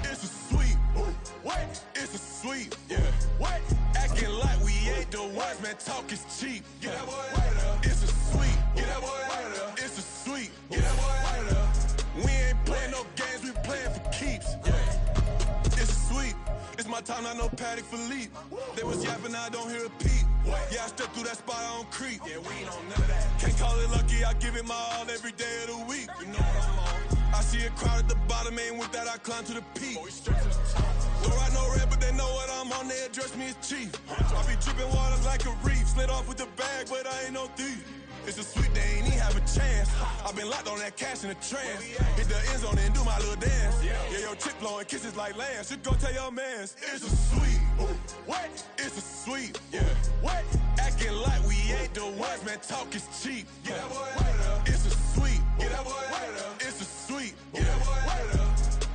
It's a sweep. What? It's a sweep. Yeah. What? Acting like we ain't the ones, man. Talk is cheap. Get that boy out of there. It's a sweep. Get that boy out of there. It's a sweep. Get that boy out of there. We ain't playing no games. We playing for keeps. Yeah. It's a sweep. It's my time, not no Patek Philippe. They was yapping, I don't hear a peep. Yeah, I stepped through that spot, I don't creep. Yeah, we ain't on none of that. Can't call it lucky, I give it my all every day of the week. You know what I'm on. I see a crowd at the bottom, and with that I climb to the peak. Don't ride no red, but they know what I'm on, they address me as chief. I be dripping water like a reef, slid off with the bag, but I ain't no thief. It's a sweet, they ain't even have a chance. I've been locked on that cash in a trance. Hit the end zone and do my little dance. Yeah, your chick blowing kisses like Lance. You go tell your mans. It's a sweet. What? It's a sweet. Yeah. What? Acting like we ain't the ones, man. Talk is cheap. Get that boy out of there. It's a sweet. Get that boy out of there. It's a sweet. Get that boy out of there.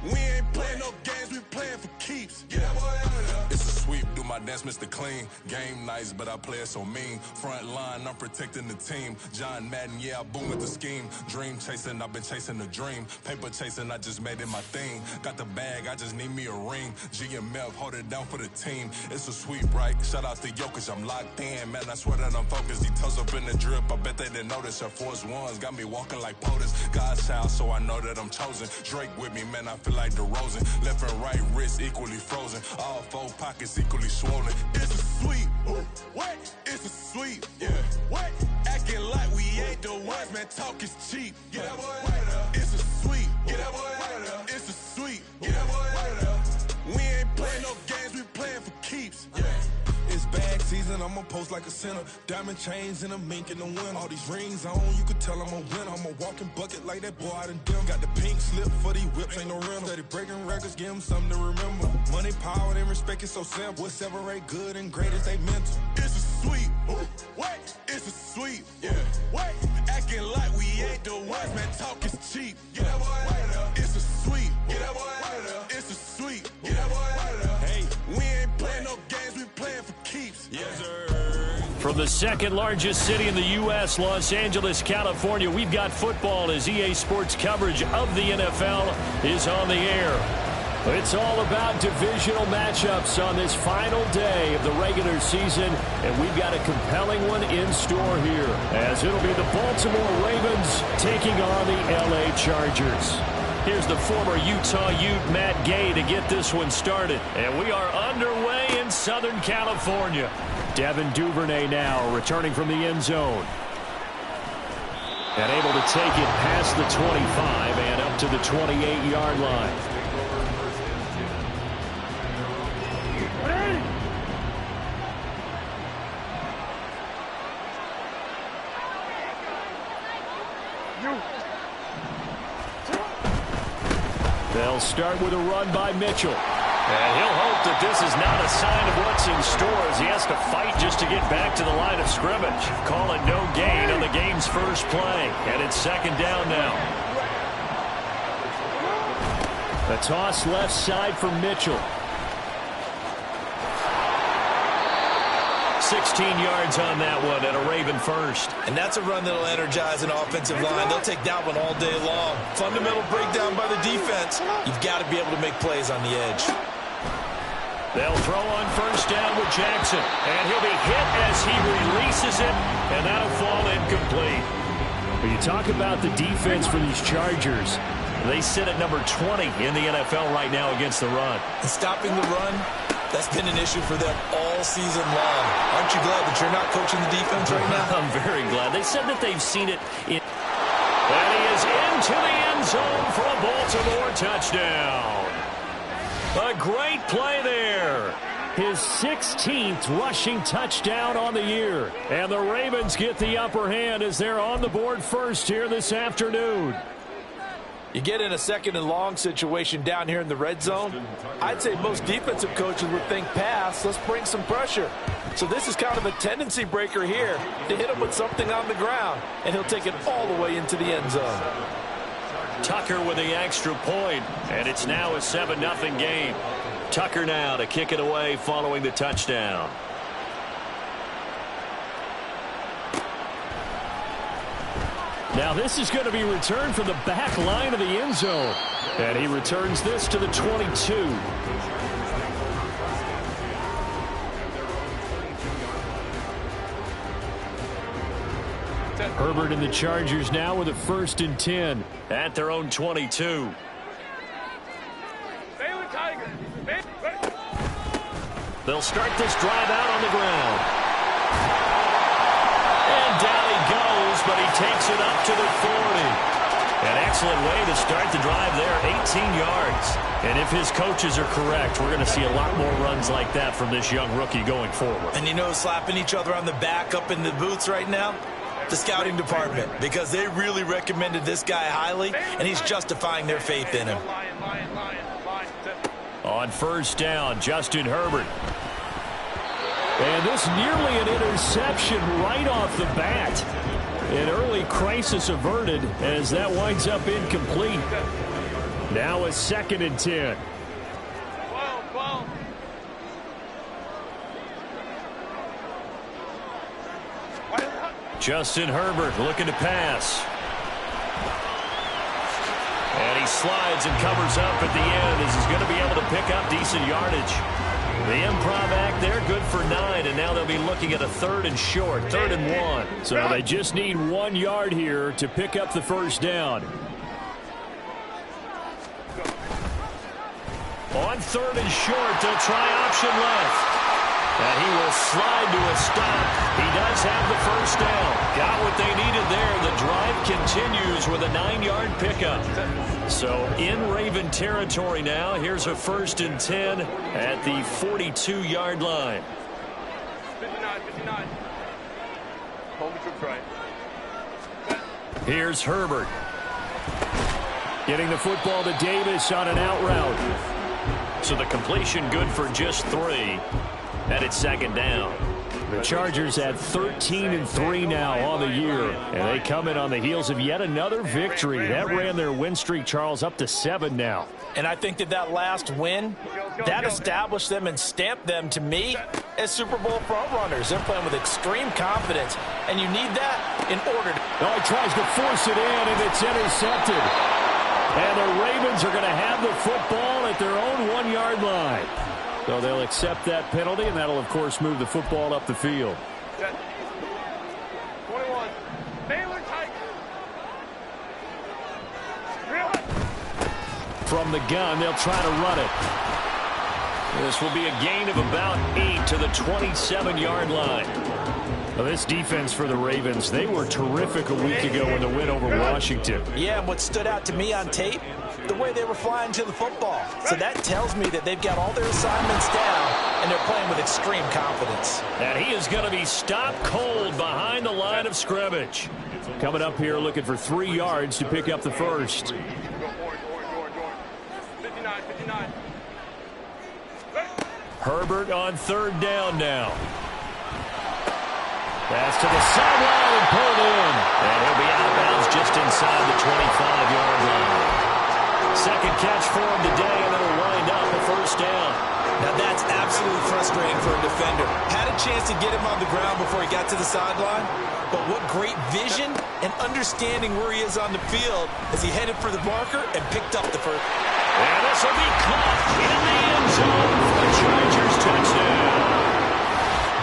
We ain't playing no games, we playing for keeps. Get that boy out of there. It's a sweep, do my dance, Mr. Clean. Game nice, but I play it so mean. Front line, I'm protecting the team. John Madden, yeah, I boom with the scheme. Dream chasing, I've been chasing the dream. Paper chasing, I just made it my thing. Got the bag, I just need me a ring. GMF, hold it down for the team. It's a sweep, right? Shout out to Jokic, I'm locked in. Man, I swear that I'm focused. These toes up in the drip, I bet they didn't notice. Air Force Ones got me walking like POTUS. God's child, so I know that I'm chosen. Drake with me, man, I feel like DeRozan. Left and right wrist equally frozen. All four pockets equally swollen. It's a sweep. What? It's a sweep. Yeah. What? Acting like we ain't the ones, man. Talk is cheap. Get that boy out of there. It's a sweep. Get that boy out of there. It's a sweep. Get that boy out of there. We ain't playing no games, we playing for keeps. Yeah. It's bag season, I'ma post like a sinner. Diamond chains and a mink in the wind. All these rings on, you could tell I'm a winner. I'm a walking bucket like that boy out in dim. Got the pink slip for these whips, ain't no rental. Steady breaking records, give them something to remember. Money, power, and respect is so simple. What separate good and great is they mental. It's a sweep. What? It's a sweep. Yeah. What? Acting like we ain't the ones, man. Talk is cheap. Get that boy out of there. It's a sweep. Get that boy out of there. It's a sweep. Get that boy out of there. Hey, we ain't playing no games, we playing for keeps. Yes, sir. From the second largest city in the U.S., Los Angeles, California, we've got football as EA Sports coverage of the NFL is on the air. It's all about divisional matchups on this final day of the regular season, and we've got a compelling one in store here, as it'll be the Baltimore Ravens taking on the L.A. Chargers. Here's the former Utah Ute Matt Gay to get this one started, and we are underway in Southern California. Devin Duvernay now returning from the end zone. And able to take it past the 25 and up to the 28-yard line. They'll start with a run by Mitchell. And he'll hope that this is not a sign of what's in store as he has to fight just to get back to the line of scrimmage. Call it no gain on the game's first play. And it's second down now. A toss left side for Mitchell. 16 yards on that one and a Raven first. And that's a run that'll energize an offensive line. They'll take that one all day long. Fundamental breakdown by the defense. You've got to be able to make plays on the edge. They'll throw on first down with Jackson. And he'll be hit as he releases it. And that'll fall incomplete. When you talk about the defense for these Chargers, they sit at number 20 in the NFL right now against the run. And stopping the run, that's been an issue for them all season long. Aren't you glad that you're not coaching the defense right now? I'm very glad. They said that they've seen it in. And he is into the end zone for a Baltimore touchdown. A great play there. His 16th rushing touchdown on the year. And the Ravens get the upper hand as they're on the board first here this afternoon. You get in a second and long situation down here in the red zone, I'd say most defensive coaches would think pass, let's bring some pressure. So this is kind of a tendency breaker here to hit him with something on the ground, and he'll take it all the way into the end zone. Tucker with the extra point, and it's now a 7-0 game. Tucker now to kick it away following the touchdown. Now this is going to be returned from the back line of the end zone. And he returns this to the 22. Herbert and the Chargers now with a 1st and 10 at their own 22. They'll start this drive out on the ground. And down he goes, but he takes it up to the 40. An excellent way to start the drive there, 18 yards. And if his coaches are correct, we're going to see a lot more runs like that from this young rookie going forward. And you know, slapping each other on the back up in the boots right now? The scouting department, because they really recommended this guy highly, and he's justifying their faith in him. On 1st down, Justin Herbert. And this nearly an interception right off the bat. An early crisis averted as that winds up incomplete. Now a 2nd and 10. Justin Herbert looking to pass. And he slides and covers up at the end as he's going to be able to pick up decent yardage. The improv act there, good for 9, and now they'll be looking at a 3rd and short, 3rd and 1. So they just need 1 yard here to pick up the 1st down. On 3rd and short, they'll try option left. And he will slide to a stop. He does have the 1st down. Got what they needed there. The drive continues with a 9-yard pickup. So in Raven territory now. Here's a 1st and 10 at the 42-yard line. 59. Here's Herbert. Getting the football to Davis on an out route. So the completion good for just 3. And it's 2nd down. The Chargers at 13-3 now on the year. And they come in on the heels of yet another victory. That ran their win streak, Charles, up to 7 now. And I think that last win, that established them and stamped them, to me, as Super Bowl frontrunners. They're playing with extreme confidence, and you need that in order to... Oh, he tries to force it in, and it's intercepted. And the Ravens are going to have the football at their own 1-yard line. So they'll accept that penalty, and that'll, of course, move the football up the field. 21. Baylor Tigers. From the gun, they'll try to run it. This will be a gain of about 8 to the 27-yard line. Well, this defense for the Ravens, they were terrific a week ago in the win over Washington. Yeah, and what stood out to me on tape, the way they were flying to the football. So that tells me that they've got all their assignments down, and they're playing with extreme confidence. And he is going to be stopped cold behind the line of scrimmage. Coming up here looking for 3 yards to pick up the 1st. 59. Herbert on 3rd down now. Pass to the sideline and pulled in. And he'll be out of bounds just inside the 25-yard line. 2nd catch for him today, and it'll wind up a 1st down. Now that's absolutely frustrating for a defender. Had a chance to get him on the ground before he got to the sideline, but what great vision and understanding where he is on the field as he headed for the marker and picked up the 1st. And this will be caught in the end zone for the Chargers touchdown.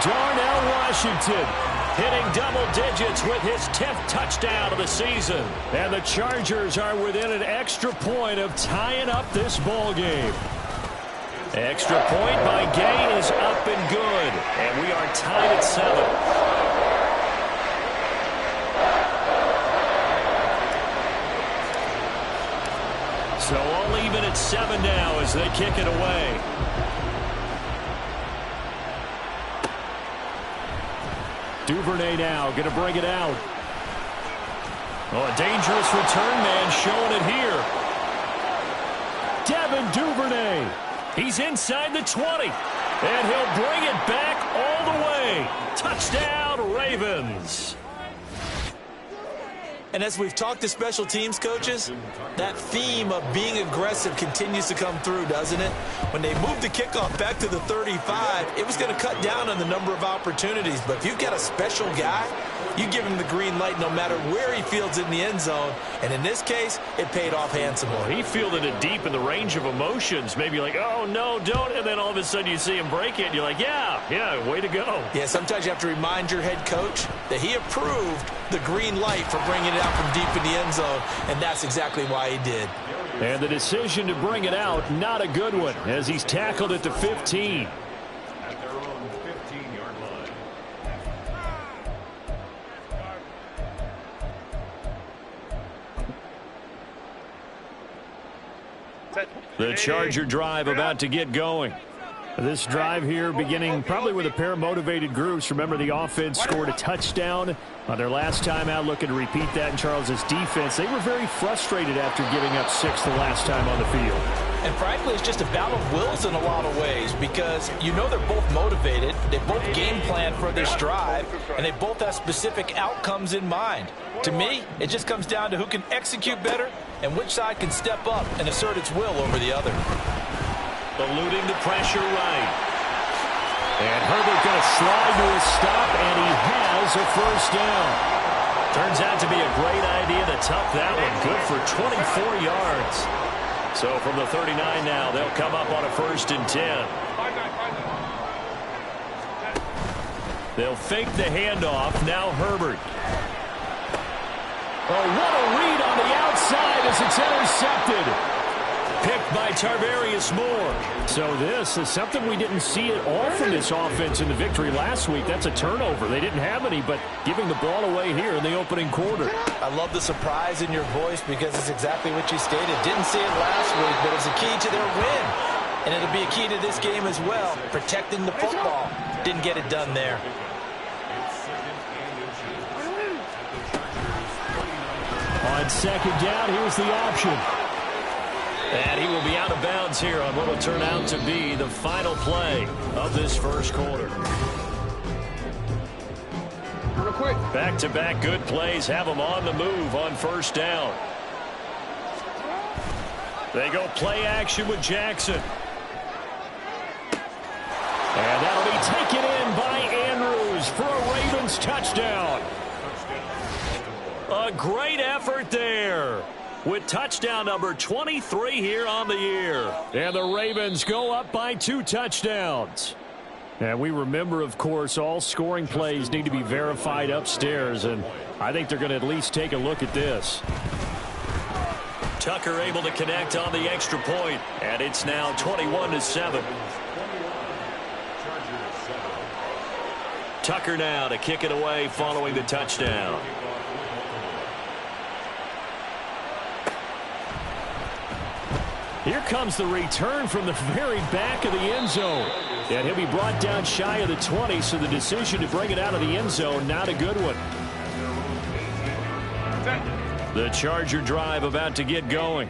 Darnell Washington hitting double digits with his 10th touchdown of the season. And the Chargers are within an extra point of tying up this ball game. Extra point by Gay is up and good. And we are tied at 7. So all even at 7 now as they kick it away. Duvernay now going to bring it out. Oh, a dangerous return man showing it here. Devin Duvernay. He's inside the 20. And he'll bring it back all the way. Touchdown, Ravens. And as we've talked to special teams coaches, that theme of being aggressive continues to come through, doesn't it? When they moved the kickoff back to the 35, it was going to cut down on the number of opportunities. But if you've got a special guy, you give him the green light no matter where he fields it in the end zone. And in this case, it paid off handsomely. Well, he fielded it deep in the range of emotions. Maybe like, oh, no, don't. And then all of a sudden you see him break it. And you're like, yeah, way to go. Yeah, sometimes you have to remind your head coach that he approved the green light for bringing it out from deep in the end zone. And that's exactly why he did. And the decision to bring it out, not a good one, as he's tackled at the 15. At their own 15-yard line. The Charger drive about to get going. This drive here beginning probably with a pair of motivated groups. Remember, the offense scored a touchdown on their last time out, looking to repeat that in Charles's defense. They were very frustrated after giving up 6 the last time on the field. And frankly, it's just a battle of wills in a lot of ways because you know they're both motivated, they both game plan for this drive, and they both have specific outcomes in mind. To me, it just comes down to who can execute better and which side can step up and assert its will over the other. Eluding the pressure right. And Herbert going to slide to a stop, and he has a first down. Turns out to be a great idea to tuck that one. Good for 24 yards. So from the 39 now, they'll come up on a 1st and 10. They'll fake the handoff. Now Herbert. Oh, what a read on the outside as it's intercepted. Picked by Tarvarius Moore. So this is something we didn't see at all from this offense in the victory last week. That's a turnover. They didn't have any, but giving the ball away here in the opening quarter. I love the surprise in your voice because it's exactly what you stated. Didn't see it last week, but it's a key to their win. And it'll be a key to this game as well, protecting the football. Didn't get it done there. On 2nd down, here's the option. And he will be out of bounds here on what will turn out to be the final play of this first quarter. Back-to-back good plays have them on the move on 1st down. They go play action with Jackson. And that'll be taken in by Andrews for a Ravens touchdown. A great effort there with touchdown number 23 here on the year. And the Ravens go up by 2 touchdowns. And we remember, of course, all scoring plays need to be verified upstairs, and I think they're going to at least take a look at this. Tucker able to connect on the extra point, and it's now 21-7. Tucker now to kick it away following the touchdown. Here comes the return from the very back of the end zone. And he'll be brought down shy of the 20, so the decision to bring it out of the end zone, not a good one. The Charger drive about to get going.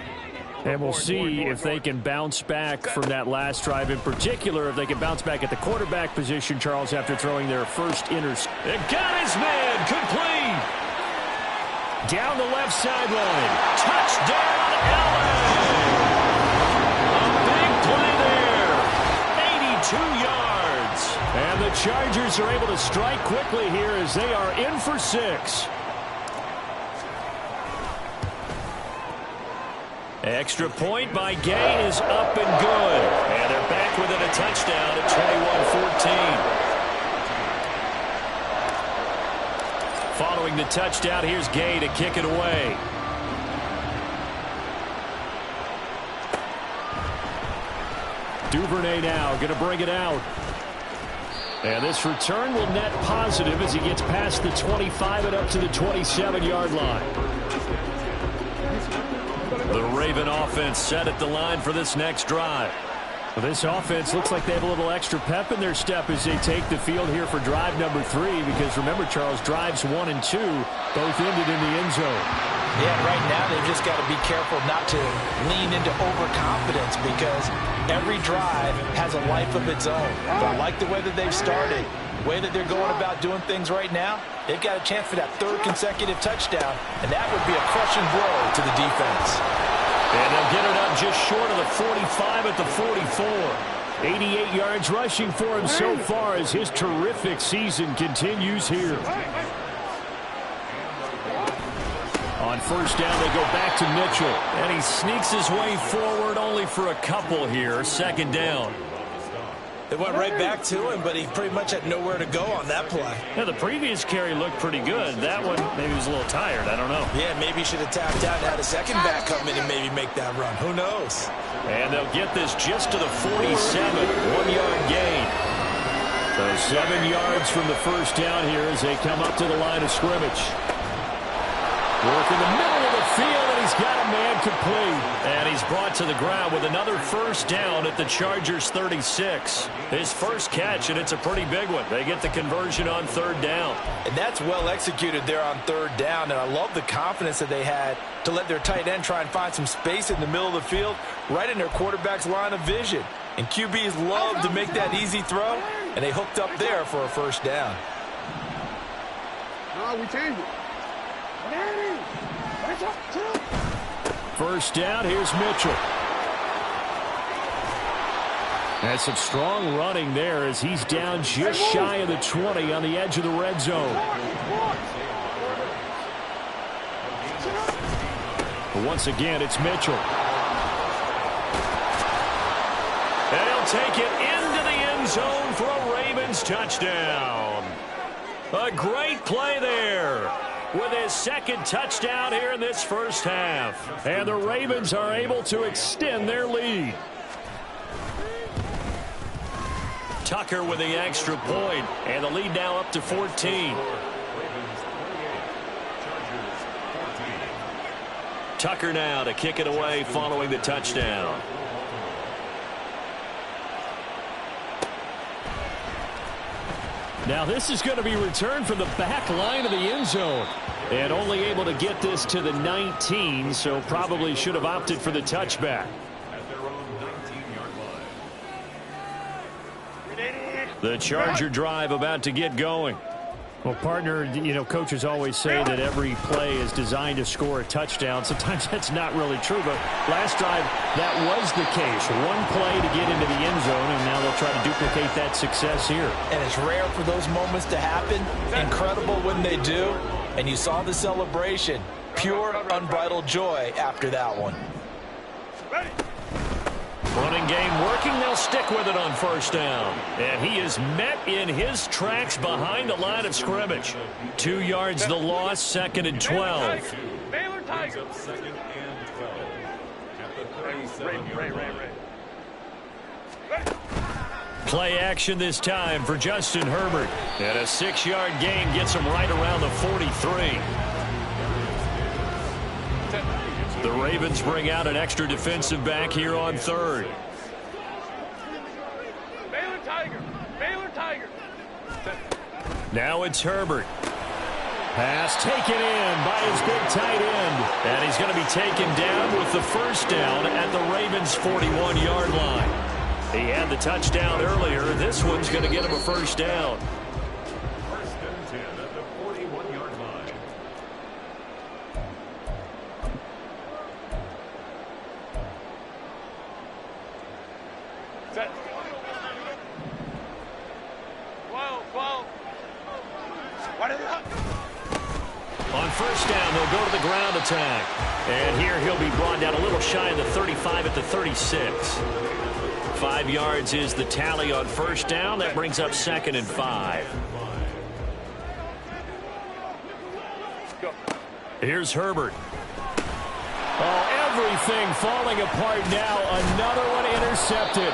And we'll see if they can bounce back from that last drive. In particular, if they can bounce back at the quarterback position, Charles, after throwing their first interception. And got his man complete. Down the left sideline. Touchdown, Allen. Play there. 82 yards. And the Chargers are able to strike quickly here as they are in for 6. Extra point by Gay is up and good. And they're back within a touchdown at 21-14. Following the touchdown, here's Gay to kick it away. Duvernay now going to bring it out. And this return will net positive as he gets past the 25 and up to the 27-yard line. The Raven offense set at the line for this next drive. Well, this offense looks like they have a little extra pep in their step as they take the field here for drive number 3. Because remember, Charles, drives 1 and 2 both ended in the end zone. Yeah, right now they've just got to be careful not to lean into overconfidence because every drive has a life of its own. But I like the way that they've started. The way that they're going about doing things right now, they've got a chance for that third consecutive touchdown, and that would be a crushing blow to the defense. And they'll get it up just short of the 45 at the 44. 88 yards rushing for him so far as his terrific season continues here. On first down, they go back to Mitchell. And he sneaks his way forward only for a couple here. Second down. They went right back to him, but he pretty much had nowhere to go on that play. Yeah, the previous carry looked pretty good. That one, maybe he was a little tired. I don't know. Yeah, maybe he should have tapped out and had a second back come in and maybe make that run. Who knows? And they'll get this just to the 47. 1-yard gain. So 7 yards from the first down here as they come up to the line of scrimmage. Work in the middle of the field, and he's got a man complete. And he's brought to the ground with another first down at the Chargers' 36. His first catch, and it's a pretty big one. They get the conversion on third down. And that's well executed there on third down, and I love the confidence that they had to let their tight end try and find some space in the middle of the field, right in their quarterback's line of vision. And QBs love to make that easy throw, and they hooked up there for a first down. No, we changed it. First down, here's Mitchell. And some strong running there as he's down just shy of the 20 on the edge of the red zone. But once again, it's Mitchell. And he'll take it into the end zone for a Ravens touchdown. A great play there with his second touchdown here in this first half. And the Ravens are able to extend their lead. Tucker with the extra point, and the lead now up to 14. Tucker now to kick it away following the touchdown. Now this is going to be returned from the back line of the end zone. And only able to get this to the 19, so probably should have opted for the touchback. The Charger drive about to get going. Well, partner, you know, coaches always say that every play is designed to score a touchdown. Sometimes that's not really true, but last drive, that was the case. One play to get into the end zone, and now they'll try to duplicate that success here. And it's rare for those moments to happen. Incredible when they do. And you saw the celebration. Pure, unbridled joy after that one. Running game working. They'll stick with it on first down. And he is met in his tracks behind the line of scrimmage. 2 yards the loss, second and 12. Baylor Tigers. Second and 12. Play action this time for Justin Herbert. And a 6-yard gain gets him right around the 43. The Ravens bring out an extra defensive back here on third. Baylor Tigers. Baylor Tigers. Now it's Herbert. Pass taken in by his big tight end. And he's going to be taken down with the first down at the Ravens' 41-yard line. He had the touchdown earlier. This one's going to get him a first down. First and 10 at the 41-yard line. Set. 12. What is that? On first down, they'll go to the ground attack. And here he'll be brought down a little shy of the 35 at the 36. 5 yards is the tally on first down. That brings up second and 5. Here's Herbert. Oh, everything falling apart now. Another one intercepted.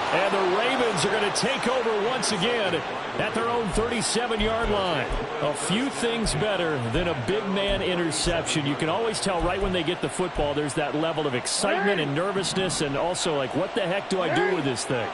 And the Ravens are going to take over once again at their own 37-yard line. A few things better than a big man interception. You can always tell right when they get the football, there's that level of excitement and nervousness, and also like, what the heck do I do with this thing?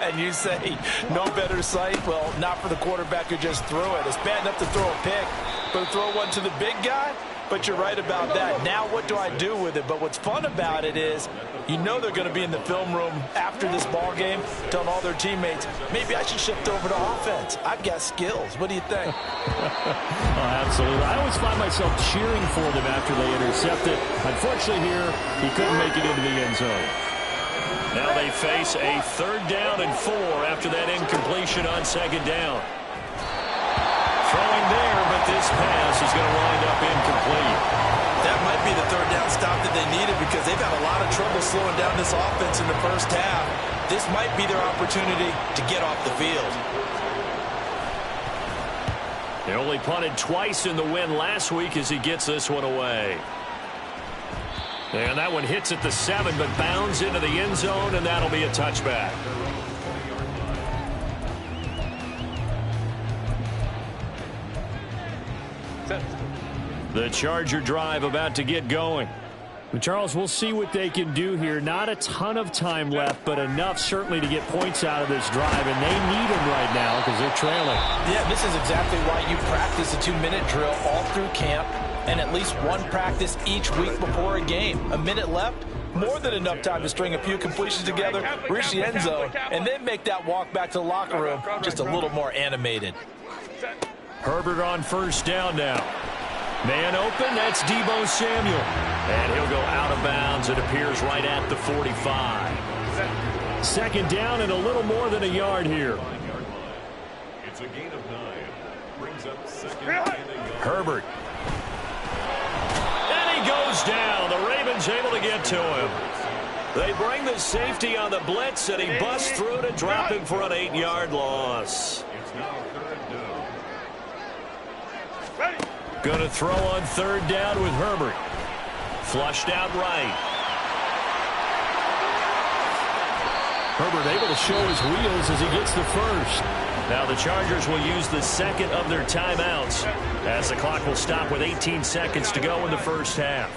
And you say, no better sight? Well, not for the quarterback who just threw it. It's bad enough to throw a pick, but to throw one to the big guy? but you're right about that. Now what do I do with it? But what's fun about it is you know they're going to be in the film room after this ball game telling all their teammates, maybe I should shift over to offense. I've got skills. What do you think? Oh, absolutely. I always find myself cheering for them after they intercept it. Unfortunately here, he couldn't make it into the end zone. Now they face a 3rd down and 4 after that incompletion on 2nd down. Throwing there, but this pass is going to wind up incomplete. That might be the 3rd down stop that they needed because they've had a lot of trouble slowing down this offense in the first half. This might be their opportunity to get off the field. They only punted twice in the win last week as he gets this one away. And that one hits at the 7, but bounds into the end zone, and that'll be a touchback. The Charger drive about to get going. Charles, we'll see what they can do here. Not a ton of time left, but enough certainly to get points out of this drive, and they need them right now because they're trailing. Yeah, this is exactly why you practice a 2-minute drill all through camp and at least one practice each week before a game. A minute left, more than enough time to string a few completions together, reach the end zone, and then make that walk back to the locker room just a little more animated. Herbert on 1st down now. Man open, that's Deebo Samuel. And he'll go out of bounds. It appears right at the 45. 2nd down and a little more than a yard here. It's a gain of 9. Brings up 2nd and a yard. Herbert. And he goes down. The Ravens able to get to him. They bring the safety on the blitz, and he busts through to drop him for an 8-yard loss. It's now 3rd down. Going to throw on 3rd down with Herbert. Flushed out right. Herbert able to show his wheels as he gets the 1st. Now the Chargers will use the 2nd of their timeouts as the clock will stop with 18 seconds to go in the first half.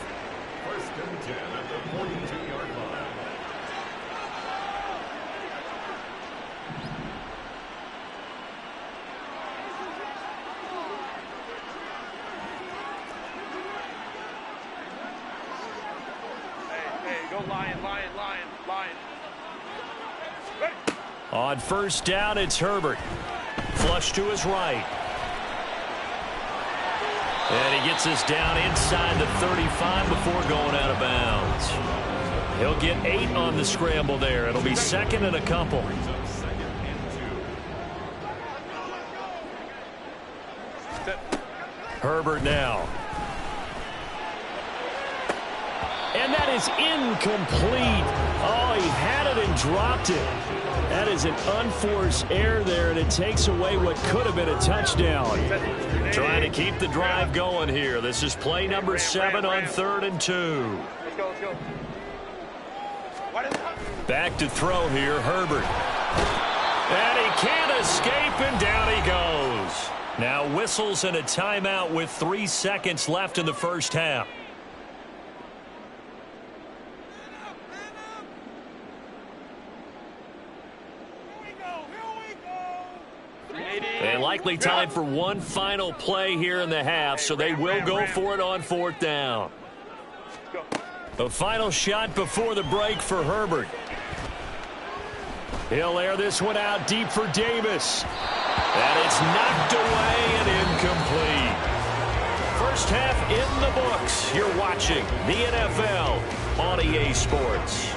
1st and 10 at the 42-yard line. Hey, go Lion, Lion, Lion, Lion. Ready. On 1st down, it's Herbert. Flush to his right. And he gets this down inside the 35 before going out of bounds. He'll get 8 on the scramble there. It'll be 2nd and a couple. Brings up 2nd and 2. Herbert now. And that is incomplete. Oh, he had it and dropped it. That is an unforced error there, and it takes away what could have been a touchdown. Trying to keep the drive going here. This is play number 7 on 3rd and 2. Let's go, let's go. Back to throw here, Herbert. And he can't escape, and down he goes. Now whistles and a timeout with 3 seconds left in the first half. And likely time for one final play here in the half, so they will go for it on 4th down. A final shot before the break for Herbert. He'll air this one out deep for Davis. And it's knocked away and incomplete. First half in the books. You're watching the NFL on EA Sports.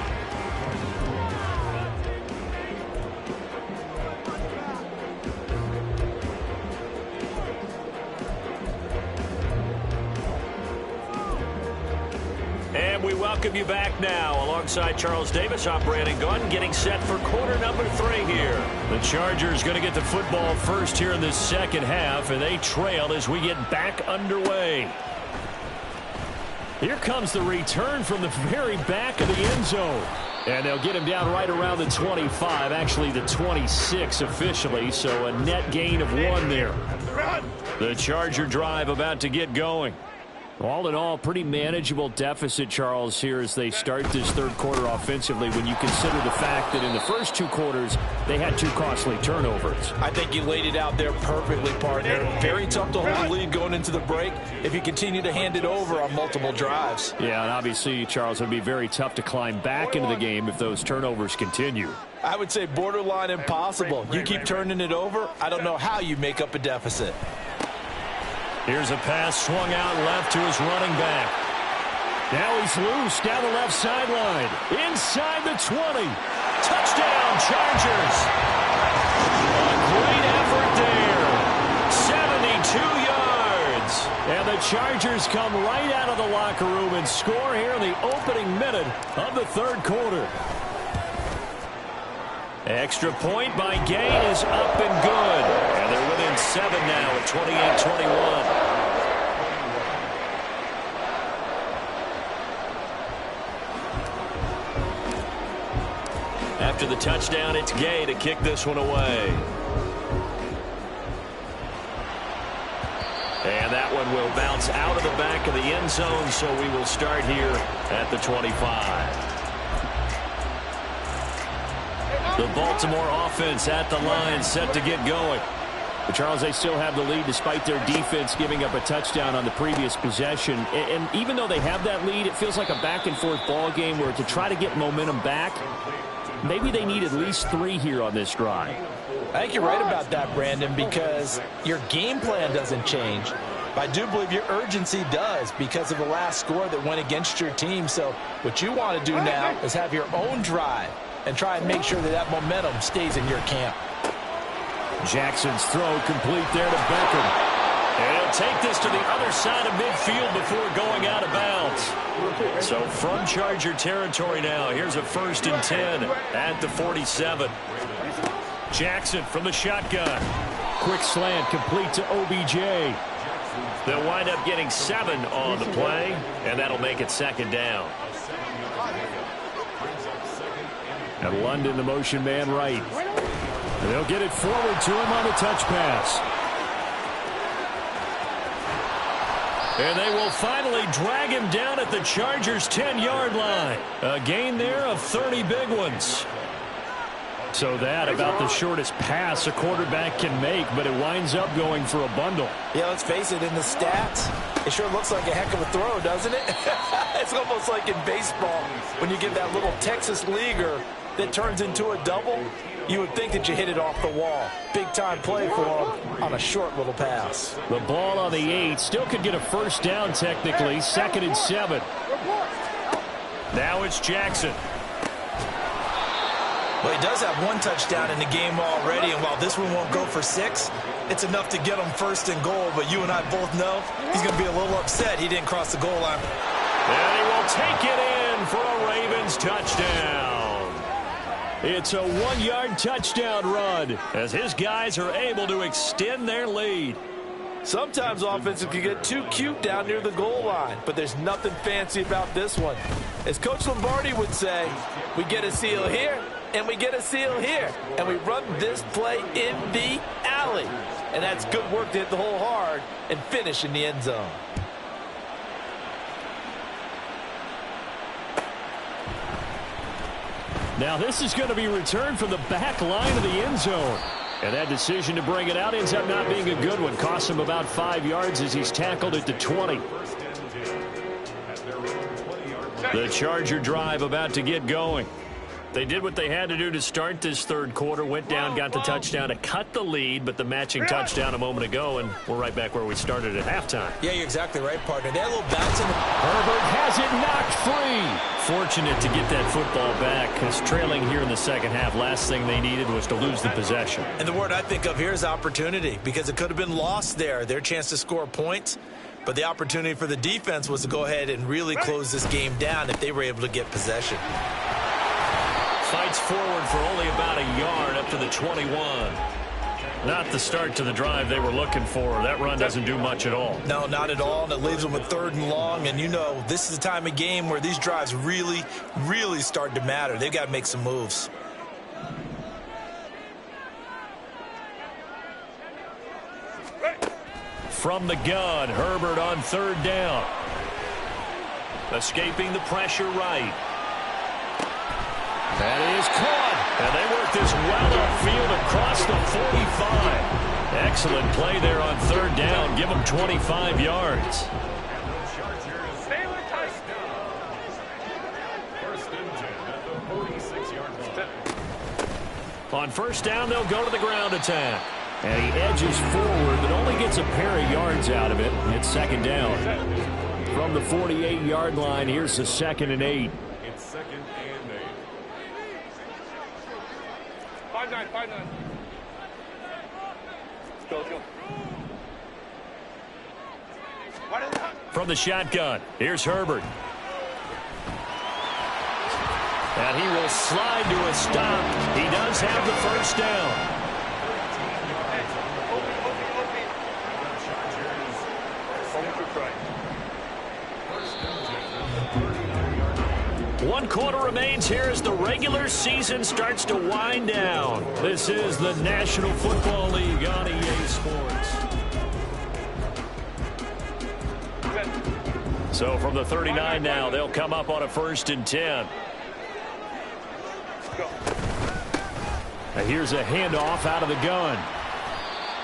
And we welcome you back now. Alongside Charles Davis, I'm Brandon Gunn, getting set for quarter number 3 here. The Chargers going to get the football first here in this second half, and they trail as we get back underway. Here comes the return from the very back of the end zone. And they'll get him down right around the 25, actually the 26 officially, so a net gain of 1 there. The Charger drive about to get going. All in all, pretty manageable deficit, Charles, here as they start this third quarter offensively when you consider the fact that in the first 2 quarters, they had 2 costly turnovers. I think you laid it out there perfectly, partner. Very tough to hold the lead going into the break if you continue to hand it over on multiple drives. Yeah, and obviously, Charles, it would be very tough to climb back into the game if those turnovers continue. I would say borderline impossible. You keep turning it over, I don't know how you make up a deficit. Here's a pass swung out left to his running back. Now he's loose down the left sideline. Inside the 20. Touchdown, Chargers. A great effort there. 72 yards. And the Chargers come right out of the locker room and score here in the opening minute of the third quarter. Extra point by Gay is up and good. And they're within 7 now at 28-21. After the touchdown, it's Gay to kick this one away. And that one will bounce out of the back of the end zone, so we will start here at the 25. The Baltimore offense at the line, set to get going. But Charles, they still have the lead despite their defense giving up a touchdown on the previous possession. And even though they have that lead, it feels like a back-and-forth ball game where to try to get momentum back, maybe they need at least 3 here on this drive. I think you're right about that, Brandon, because your game plan doesn't change. But I do believe your urgency does because of the last score that went against your team. So what you want to do now is have your own drive and try and make sure that that momentum stays in your camp. Jackson's throw complete there to Beckham. And he'll take this to the other side of midfield before going out of bounds. So from Charger territory now, here's a 1st and 10 at the 47. Jackson from the shotgun. Quick slant complete to OBJ. They'll wind up getting 7 on the play, and that'll make it 2nd down. And London, the motion man right. And they'll get it forward to him on the touch pass. And they will finally drag him down at the Chargers' 10-yard line. A gain there of 30 big ones. So that about the shortest pass a quarterback can make, but it winds up going for a bundle. Yeah, let's face it, in the stats, it sure looks like a heck of a throw, doesn't it? It's almost like in baseball when you get that little Texas leaguer that turns into a double. You would think that you hit it off the wall. Big-time play for him on a short little pass. The ball on the 8 still could get a 1st down technically. 2nd and 7. Now it's Jackson. Well, he does have 1 touchdown in the game already, and while this one won't go for 6, it's enough to get him 1st and goal. But you and I both know he's going to be a little upset he didn't cross the goal line. And he will take it in for a Ravens touchdown. It's a 1-yard touchdown run as his guys are able to extend their lead. Sometimes offenses can get too cute down near the goal line, but there's nothing fancy about this one. As Coach Lombardi would say, we get a seal here, and we get a seal here, and we run this play in the alley. And that's good work to hit the hole hard and finish in the end zone. Now this is going to be returned from the back line of the end zone. And that decision to bring it out ends up not being a good one. Costs him about 5 yards as he's tackled at the 20. The Charger drive about to get going. They did what they had to do to start this third quarter. Went down, got the touchdown to cut the lead, but the matching touchdown a moment ago, and we're right back where we started at halftime. Yeah, you're exactly right, partner. They had a little bounce in the... Herbert has it knocked free. Fortunate to get that football back, because trailing here in the second half, last thing they needed was to lose the possession. And the word I think of here is opportunity, because it could have been lost there. Their chance to score points, but the opportunity for the defense was to go ahead and really close this game down if they were able to get possession. Fights forward for only about a yard up to the 21. Not the start to the drive they were looking for. That run doesn't do much at all. No, not at all, and it leaves them with 3rd and long. And you know, this is the time of game where these drives really, really start to matter. They've got to make some moves. from the gun. Herbert on 3rd down. Escaping the pressure right. That is caught. And they work this well upfield across the 45. Excellent play there on 3rd down. Give them 25 yards. On 1st down, they'll go to the ground attack. And he edges forward, but only gets a pair of yards out of it. It's 2nd down. From the 48-yard line, here's the 2nd and 8. It's 2nd and 8. 5-9, 5-9. Go. From the shotgun, here's Herbert. And he will slide to a stop. He does have the 1st down. One quarter remains here as the regular season starts to wind down. This is the National Football League on EA Sports. So from the 39 now, they'll come up on a 1st and 10. Now here's a handoff out of the gun.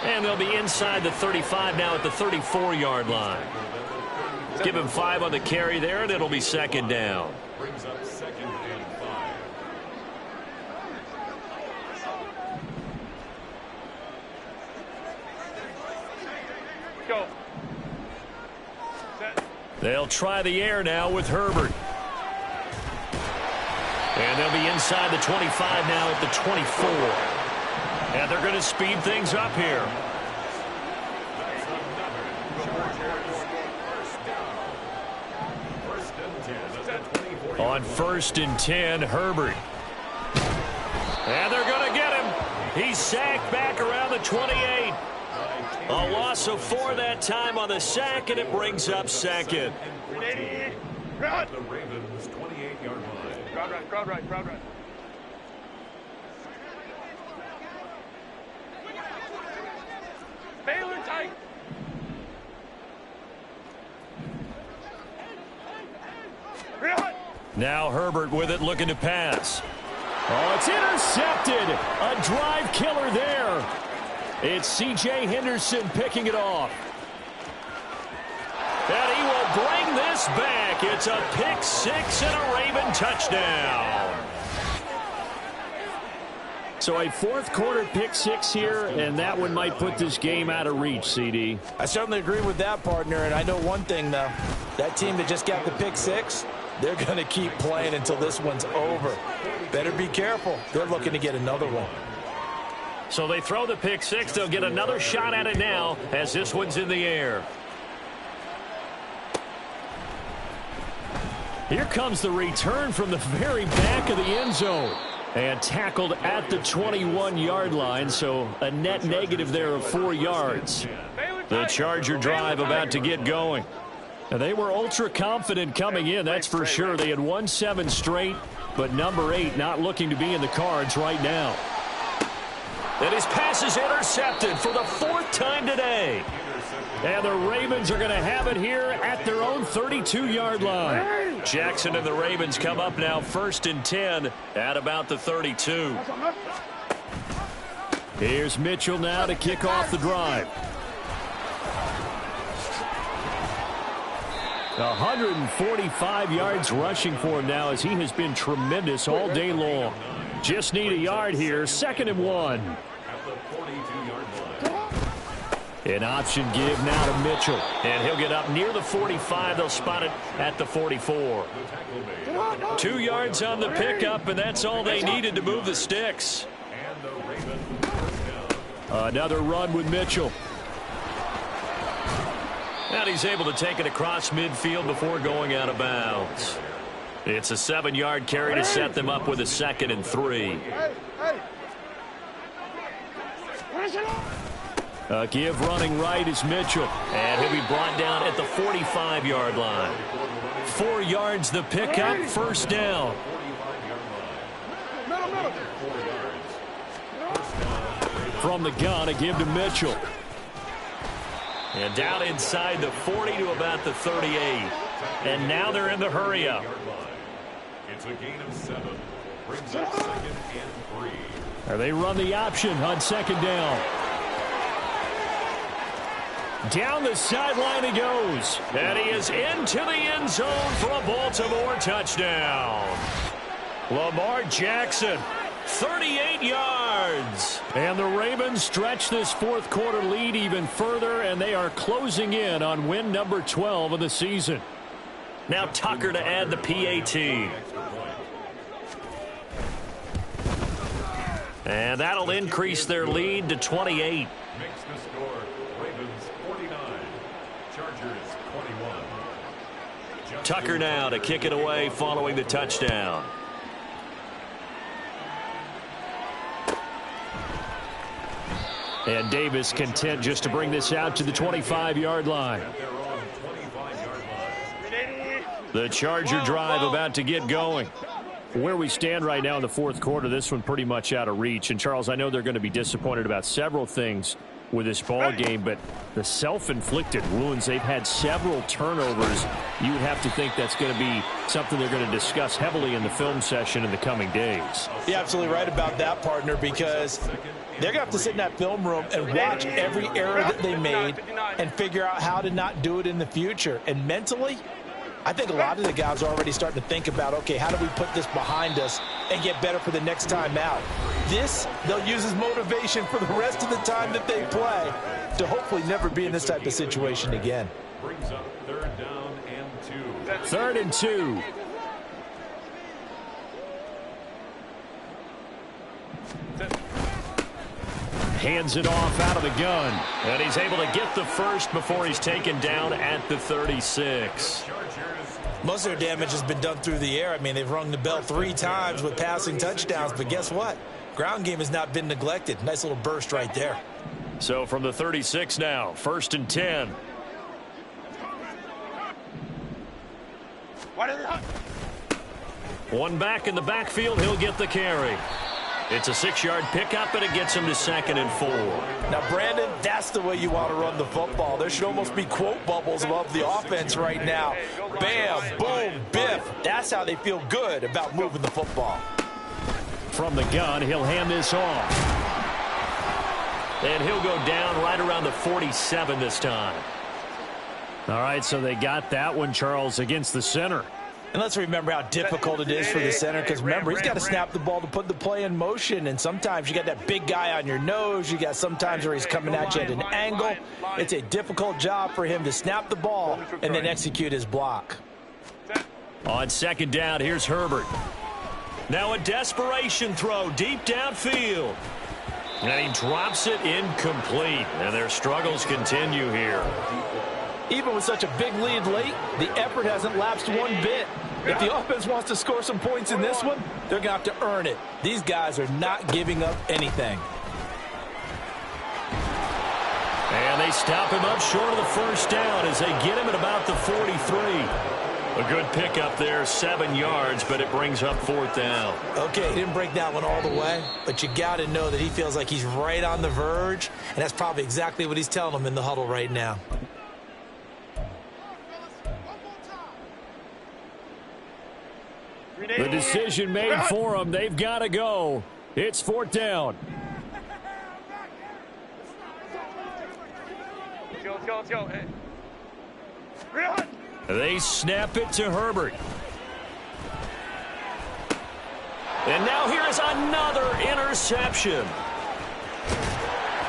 And they'll be inside the 35 now at the 34-yard line. Give him 5 on the carry there, and it'll be 2nd down. Brings up 2nd and 5. Go. They'll try the air now with Herbert. And they'll be inside the 25 now at the 24. And they're going to speed things up here. On 1st and 10, Herbert. And they're going to get him. He's sacked back around the 28. A loss of 4 that time on the sack, and it brings up 2nd. The Ravens 28-yard line. Crowd right. Baylor tight. Now Herbert with it, looking to pass. Oh, it's intercepted. A drive killer there. It's C.J. Henderson picking it off. And he will bring this back. It's a pick 6 and a Raven touchdown. So a 4th quarter pick 6 here, and that one might put this game out of reach, CD. I certainly agree with that, partner, and I know one thing, though. That team that just got the pick 6, they're going to keep playing until this one's over. Better be careful. They're looking to get another one. So they throw the pick 6. They'll get another shot at it now as this one's in the air. Here comes the return from the very back of the end zone. And tackled at the 21-yard line, so a net negative there of 4 yards. The Charger drive about to get going. And they were ultra confident coming in, that's for sure. They had won 7 straight, but number 8 not looking to be in the cards right now. And his pass is intercepted for the 4th time today. And the Ravens are going to have it here at their own 32-yard line. Jackson and the Ravens come up now 1st and 10 at about the 32. Here's Mitchell now to kick off the drive. 145 yards rushing for him now as he has been tremendous all day long. Just need a yard here, 2nd and 1. An option give now to Mitchell. And he'll get up near the 45. They'll spot it at the 44. 2 yards on the pickup, and that's all they needed to move the sticks. Another run with Mitchell. And he's able to take it across midfield before going out of bounds. It's a 7-yard carry to set them up with a 2nd and 3. Give running right is Mitchell. And he'll be brought down at the 45-yard line. 4 yards the pickup, 1st down. From the gun, a give to Mitchell. And down inside the 40 to about the 38. And now they're in the hurry-up. It's a gain of 7. Brings up 2nd and 3. They run the option on 2nd down. Down the sideline he goes. And he is into the end zone for a Baltimore touchdown. Lamar Jackson, 38 yards. And the Ravens stretch this fourth quarter lead even further, and they are closing in on win number 12 of the season. Now Tucker to add the PAT. And that'll increase their lead to 28. Makes the score. Ravens 49. Chargers 21. Tucker now to kick it away following the touchdown. And Davis content just to bring this out to the 25-yard line. The Charger drive about to get going. Where we stand right now in the fourth quarter, this one pretty much out of reach. And, Charles, I know they're going to be disappointed about several things with this ball game, but the self-inflicted wounds, they've had several turnovers. You would have to think that's going to be something they're going to discuss heavily in the film session in the coming days. You're absolutely right about that, partner, because they're going to have to sit in that film room and watch every error that they made and figure out how to not do it in the future. And mentally, I think a lot of the guys are already starting to think about, okay, how do we put this behind us and get better for the next time out? This, they'll use as motivation for the rest of the time that they play to hopefully never be in this type of situation again. Brings up 3rd down and 2. 3rd and 2. Hands it off out of the gun. And he's able to get the first before he's taken down at the 36. Most of their damage has been done through the air. I mean, they've rung the bell 3 times with passing touchdowns, but guess what? Ground game has not been neglected. Nice little burst right there. So from the 36 now, 1st and 10. One back in the backfield, he'll get the carry. It's a 6-yard pickup, and it gets him to 2nd and 4. Now, Brandon, that's the way you want to run the football. There should almost be quote bubbles above the offense right now. Bam, boom, biff. That's how they feel good about moving the football. From the gun, he'll hand this off. And he'll go down right around the 47 this time. All right, so they got that one, Charles, against the center. And let's remember how difficult it is for the center, because remember, he's got to snap the ball to put the play in motion, and sometimes you got that big guy on your nose. You got sometimes where he's coming at you at an angle. It's a difficult job for him to snap the ball and then execute his block. On 2nd down, here's Herbert. Now a desperation throw deep downfield. And he drops it incomplete. And their struggles continue here. Even with such a big lead late, the effort hasn't lapsed one bit. If the offense wants to score some points in this one, they're going to have to earn it. These guys are not giving up anything. And they stop him up short of the 1st down as they get him at about the 43. A good pickup there, 7 yards, but it brings up 4th down. Okay, he didn't break that one all the way, but you got to know that he feels like he's right on the verge, and that's probably exactly what he's telling them in the huddle right now. The decision made for them. They've got to go. It's 4th down. Let's go. Hey. They snap it to Herbert. And now here is another interception.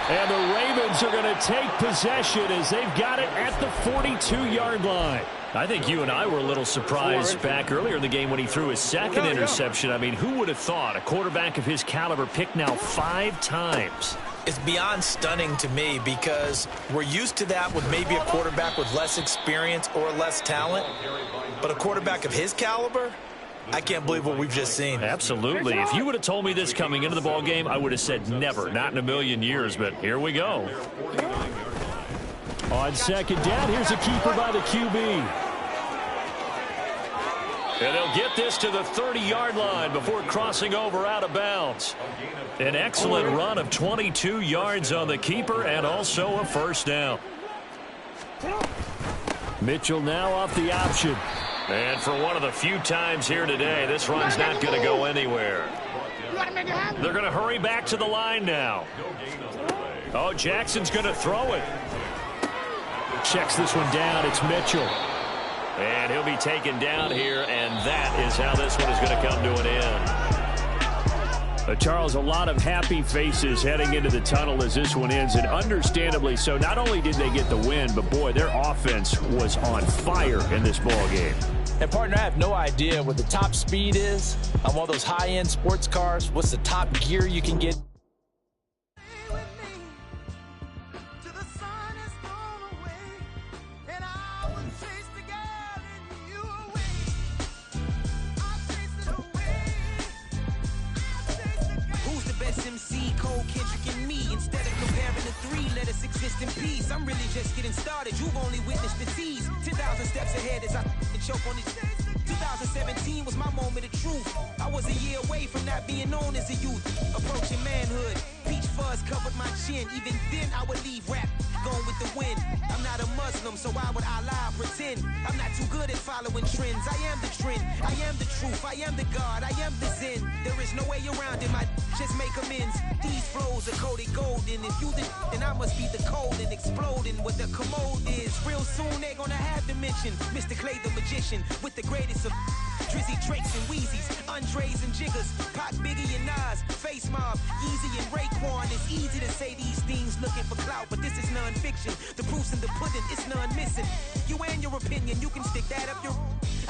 And the Ravens are going to take possession as they've got it at the 42-yard line. I think you and I were a little surprised back earlier in the game when he threw his 2nd interception. I mean, who would have thought a quarterback of his caliber picked now 5 times? It's beyond stunning to me because we're used to that with maybe a quarterback with less experience or less talent. But a quarterback of his caliber, I can't believe what we've just seen. Absolutely. If you would have told me this coming into the ball game, I would have said never, not in a million years, but here we go. On 2nd down, here's a keeper by the QB. And they'll get this to the 30-yard line before crossing over out of bounds. An excellent run of 22 yards on the keeper and also a 1st down. Mitchell now off the option. And for one of the few times here today, this run's not going to go anywhere. They're going to hurry back to the line now. Oh, Jackson's going to throw it. Checks this one down. It's Mitchell. And he'll be taken down here, and that is how this one is going to come to an end. Charles, a lot of happy faces heading into the tunnel as this one ends, and understandably so. Not only did they get the win, but, boy, their offense was on fire in this ball game. And, partner, I have no idea what the top speed is on one of those high-end sports cars. What's the top gear you can get? In peace, I'm really just getting started. You've only witnessed the tease. 10,000 steps ahead as I choke on these. 2017 was my moment of truth. I was a year away from not being known as a youth. Approaching manhood, peach fuzz covered my chin. Even then I would leave rap going with the wind. I'm not a Muslim, so why would I lie pretend? I'm not too good at following trends. I am the trend, I am the truth, I am the God, I am the Zen. There is no way around it, just make amends. These flows are coated golden. If you then I must be the cold and exploding. What the commode is, real soon they're gonna have to mention Mr. Clay the magician with the greatest of Drizzy, Drakes, and Wheezies, Andres and Jiggers, Pac, Biggie, and Nas, Face Mob, Yeezy, and Raekwon. It's easy to say these things looking for clout, but this is non-fiction. The proof's in the pudding, it's none missing. You and your opinion, you can stick that up your...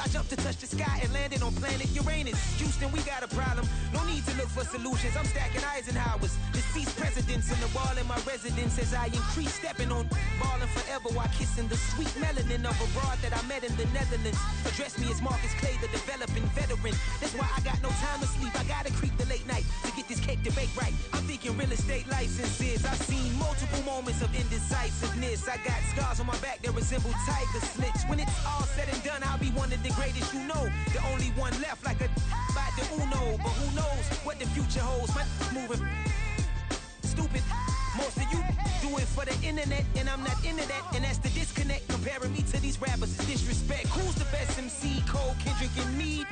I jumped to touch the sky and landed on planet Uranus. Houston, we got a problem. No need to look for solutions. I'm stacking Eisenhowers. Deceased presidents in the wall in my residence as I increase stepping on balling forever while kissing the sweet melanin of a broad that I met in the Netherlands. Address me as Marcus Clay, the developing veteran. That's why I got no time to sleep. I gotta creep the late night to get this cake debate right. I'm thinking real estate licenses. I've seen multiple moments of indecisiveness. I got scars on my back that resemble tiger slits. When it's all said and done, I'll be one of the greatest you know. The only one left like a by the Uno. But who knows what the future holds. My moving stupid. Most of you do it for the internet, and I'm not into that. And that's the disconnect. Comparing me to these rappers is disrespect. Who's the best MC? Cole, Kendrick, and Meade?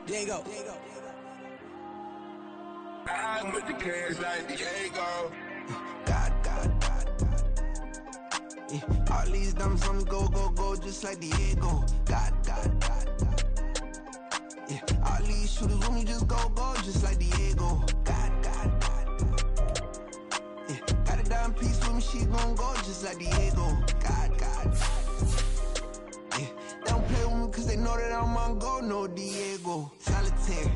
There you go. I'm with the cash like Diego. God. Yeah. All these dumps on the go, just like Diego. God. Yeah. All these shooters on me just go, just like Diego. God. Yeah. Got a dime piece with me, she gon' go just like Diego. God. Yeah. They don't play with me cause they know that I'm on go, no Diego. Solitaire.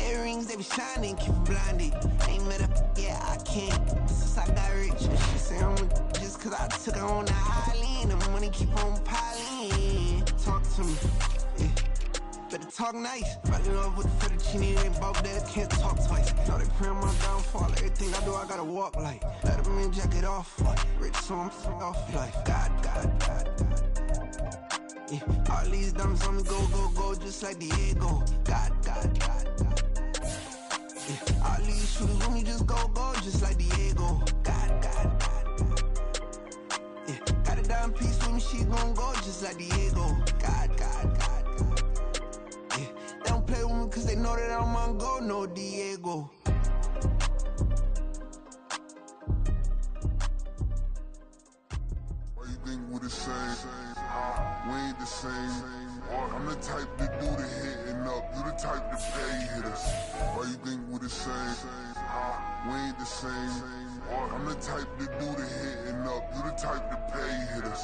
Earrings, they be shining, keep blinded. Ain't met up, yeah, I can't. Since I got rich, she say I'm just cause I took her on the island. The money keep on piling. Talk to me, yeah. Better talk nice. Fell in love with the fettuccine and Bob that can't talk twice. Now they pray on my downfall. Everything I do, I gotta walk like. Let them in, jacket off. Rich, so I'm off life. God. Yeah. All these dumps on me go, just like Diego. God. Yeah. All these shooters on me just go, just like Diego. God. Yeah. Got a dime piece with me, she gon' go just like Diego. God. Yeah. They don't play with me cause they know that I'm on go, no Diego. Why you think we the same? We ain't the same. I'm the type to do the hitting up, you the type to pay hitters. Why you think we the same? We ain't the same. I'm the type to do the hitting up, you the type to pay hitters.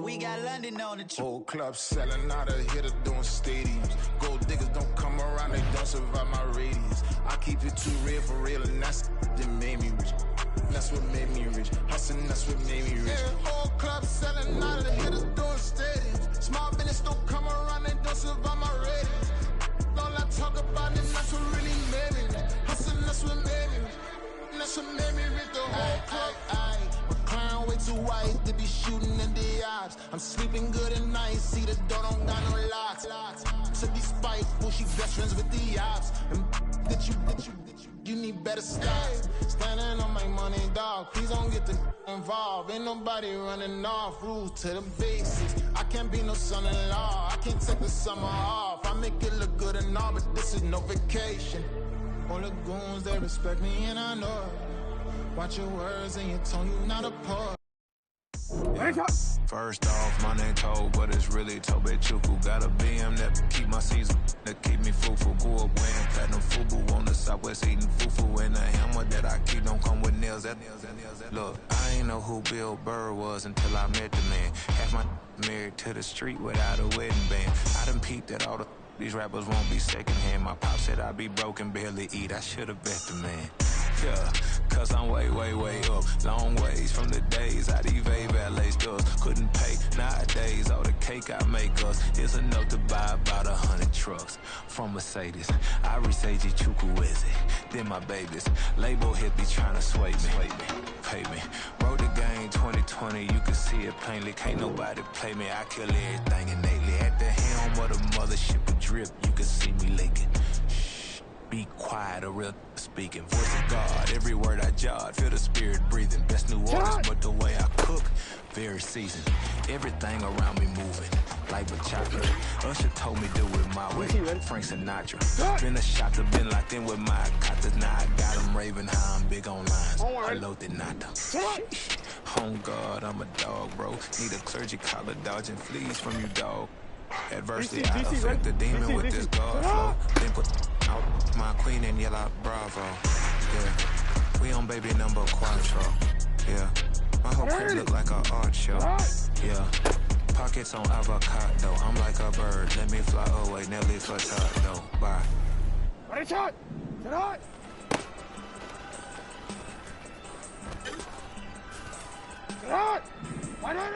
We got London on the Whole club selling out of hitter doing stadiums. Gold diggers don't come around, they don't survive my radius. I keep it too real for real, and that's that made me rich. That's what made me rich. Hustling, that's what made me rich. Yeah, whole club selling out of the hitters doing stadiums. Small business don't come around, they don't survive my ratings. All I talk about it, that's what really made me rich. Hustling, that's what made me rich. That's what made me rich. The whole club. My clown way too white to be shooting in the ops. I'm sleeping good at night, see the door don't got no locks. To be spiteful, she best friends with the ops. And that you need better stocks. Standing on my money, dog. Please don't get the involved. Ain't nobody running off. Rules to the basics. I can't be no son-in-law. I can't take the summer off. I make it look good and all, but this is no vacation. All the goons, they respect me and I know it. Watch your words and your tone, you not a poet. Yeah. First off, my name Toad, but it's really Tobe Chuku. Got a BM that keep my season, that keep me fruitful. Grew up wearing platinum FUBU on the southwest eating fufu. And the hammer that I keep don't come with nails. Look, I ain't know who Bill Burr was until I met the man. Half my married to the street without a wedding band. I done peeped that all these rappers won't be secondhand. My pop said I'd be broken, barely eat. I should've bet the man. Yeah, cause I'm way up. Long ways from the days I evade valet stores. Couldn't pay nowadays. All the cake I make us is enough to buy about 100 trucks. From Mercedes, I Seiji Chukwueze. Then my babies, label hit be trying to sway me. Pay me. Wrote the game 2020, you can see it plainly. Can't nobody play me, I kill everything innately. At the helm of the mothership with drip, you can see me leaking. Be quiet, a real speaking. Voice of God, every word I jot. Feel the spirit breathing. Best New Orleans, but the way I cook, very seasoned. Everything around me moving, like bachata. Usher told me do it my way. Frank Sinatra. Been a shot to been locked in with my cotters. Now I got them raving how I'm big on lines. Hello, de nada. On God, I'm a dog, bro. Need a clergy collar dodging fleas from you, dog. Adversity, I affect the demon with this God flow. Then put out my queen and yell out bravo. Yeah, we on baby number quattro. Yeah, my whole crib look like an art show. Yeah, pockets on avocado. I'm like a bird. Let me fly away. Nelly Furtado. Bye. Ready, shot. Get hot. Get hot. Why not?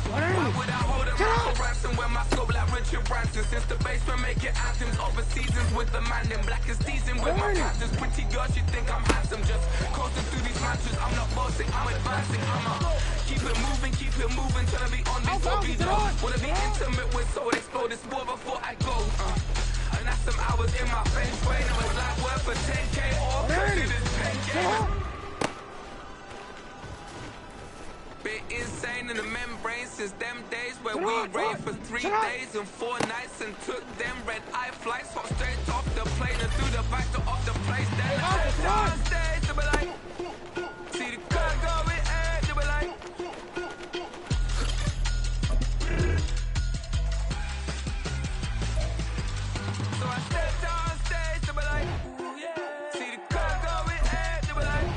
Why would I hold around for ransom when my scope like Richard Branson? Since the basement making anthems over seasons with the man in black is seasoned with my passions. Pretty girls, you think I'm handsome, just coasting through these matches. I'm not bossing, I'm advancing. Keep it moving till I be on before be low. Wanna be intimate with soul, explode this war before I go. And that's some hours in my face, waiting with life worth for 10K or cause it is 10K. Bit insane in the membrane since them days where we raved for 3 days and 4 nights and took them red-eye flights, hop straight off the plane and through the back door of the place. Then I said on stage, they be like, see the car going, they be like. So I stepped on stage, they be like, see the car going, they be like.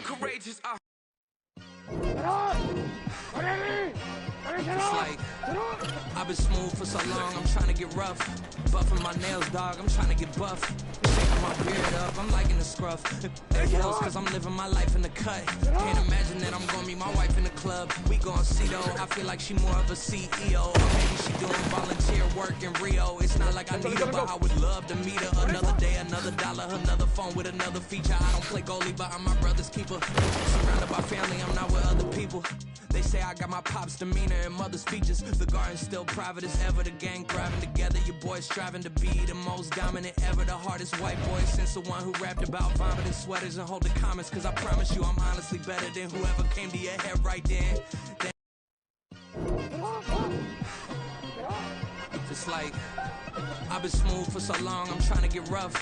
Courageous, It's like, I've been smooth for so long, I'm trying to get rough. Buffing my nails, dog, I'm trying to get buff. Shaking my beard up, I'm liking the scruff. It feels cause I'm living my life in the cut. Can't imagine that I'm gonna meet my wife in the club. We gon' see though, I feel like she more of a CEO. Or maybe she doing volunteer work in Rio. It's not like I need her, but I would love to meet her. Another day, another dollar, another phone with another feature. I don't play goalie, but I'm my brother's keeper. Surrounded by family, I'm not with other people. They say I got my pop's demeanor and mother's features. The garden's still private as ever. The gang thriving together. Your boys striving to be the most dominant ever. The hardest white boy since the one who rapped about vomiting sweaters and hold the comments. Cause I promise you I'm honestly better than whoever came to your head right then. Just like I've been smooth for so long, I'm trying to get rough.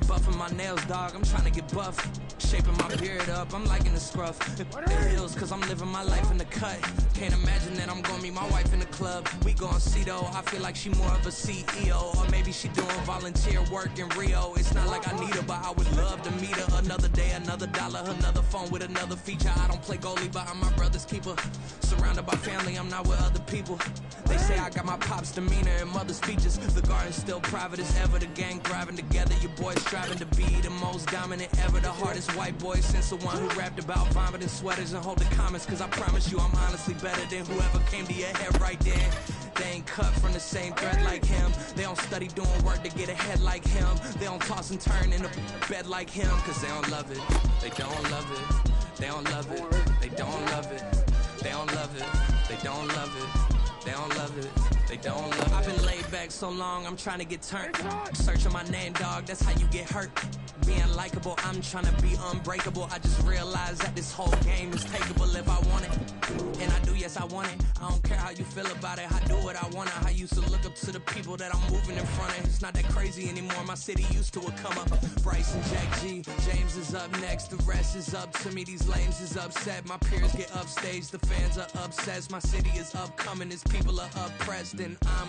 Buffing my nails, dog, I'm trying to get buff. Shaping my beard up, I'm liking the scruff. The hills, cause I'm living my life in the cut. Can't imagine that I'm gonna meet my wife in the club. We gon' see though, I feel like she more of a CEO. Or maybe she doing volunteer work in Rio. It's not like I need her, but I would love to meet her. Another day, another dollar, another phone with another feature. I don't play goalie, but I'm my brother's keeper. Surrounded by family, I'm not with other people. They say I got my pop's demeanor and mother's features. The garden's still private as ever. The gang thriving together. Your boys striving to be the most dominant ever. The hardest white boy since the one who rapped about vomiting sweaters and holding comments. Cause I promise you I'm honestly better than whoever came to your head right then. They ain't cut from the same thread like him. They don't study doing work to get ahead like him. They don't toss and turn in the bed like him. Cause they don't love it. They don't love it. They don't love it. They don't love it. They don't love it. They don't love it. They don't love it. They don't love it. I've been laid back so long, I'm trying to get turned. Searching my name, dog, that's how you get hurt. Being likable, I'm trying to be unbreakable. I just realized that this whole game is takeable if I want it. And I do, yes, I want it. I don't care how you feel about it. I do what I want. I used to look up to the people that I'm moving in front of. It's not that crazy anymore. My city used to it come up. Bryce and Jack G. James is up next. The rest is up to me. These lames is upset. My peers get upstaged. The fans are obsessed. My city is upcoming. Its people are oppressed. And I'm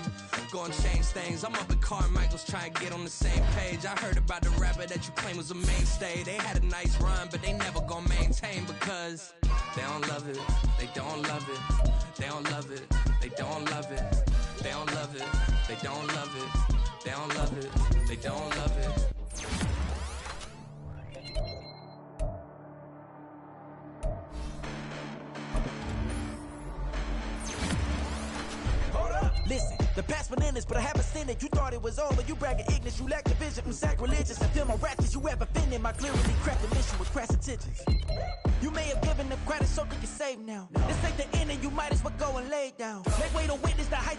gonna change things. I'm up at Carmichael's trying to get on the same page. I heard about the rapper that you claim was a mainstay. They had a nice run, but they never gonna maintain because they don't love it. They don't love it. They don't love it. They don't love it. They don't love it. They don't love it. They don't love it. They don't love it. Listen, the past bananas, but I haven't seen it. You thought it was over, you bragging ignorance, you lack the vision from sacrilegious. I feel my ratchets, you ever offended my clearly crafted mission with crass intentions. You may have given them credit so they can save now. This ain't the end and you might as well go and lay down. Make way to witness the heights